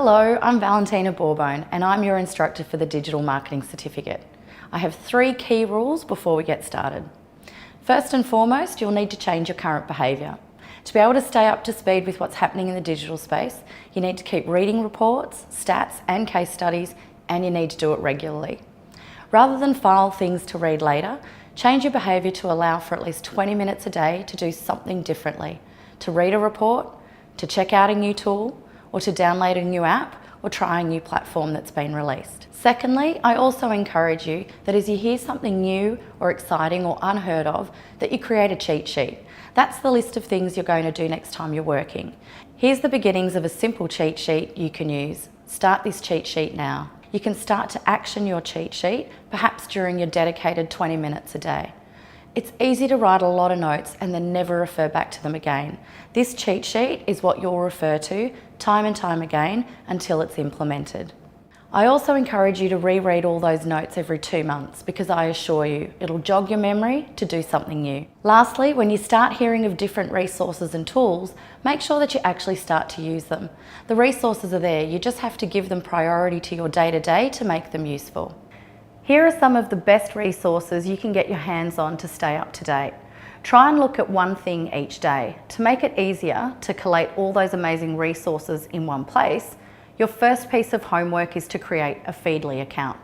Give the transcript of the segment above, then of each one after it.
Hello, I'm Valentina Bourbon and I'm your instructor for the Digital Marketing Certificate. I have 3 key rules before we get started. First and foremost, you'll need to change your current behaviour. To be able to stay up to speed with what's happening in the digital space, you need to keep reading reports, stats and case studies, and you need to do it regularly. Rather than file things to read later, change your behaviour to allow for at least 20 minutes a day to do something differently, to read a report, to check out a new tool, or to download a new app, or try a new platform that's been released. Secondly, I also encourage you that as you hear something new or exciting or unheard of, that you create a cheat sheet. That's the list of things you're going to do next time you're working. Here's the beginnings of a simple cheat sheet you can use. Start this cheat sheet now. You can start to action your cheat sheet, perhaps during your dedicated 20 minutes a day. It's easy to write a lot of notes and then never refer back to them again. This cheat sheet is what you'll refer to time and time again until it's implemented. I also encourage you to reread all those notes every 2 months because I assure you it'll jog your memory to do something new. Lastly, when you start hearing of different resources and tools, make sure that you actually start to use them. The resources are there, you just have to give them priority to your day-to-day to make them useful. Here are some of the best resources you can get your hands on to stay up to date. Try and look at one thing each day. To make it easier to collate all those amazing resources in one place, your first piece of homework is to create a Feedly account.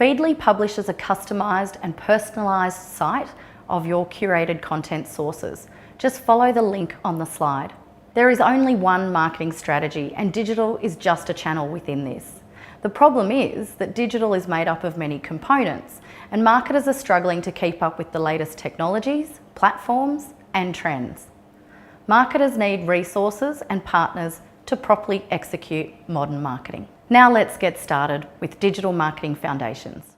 Feedly publishes a customised and personalised site of your curated content sources. Just follow the link on the slide. There is only one marketing strategy and digital is just a channel within this. The problem is that digital is made up of many components and marketers are struggling to keep up with the latest technologies, platforms and trends. Marketers need resources and partners to properly execute modern marketing. Now let's get started with Digital Marketing Foundations.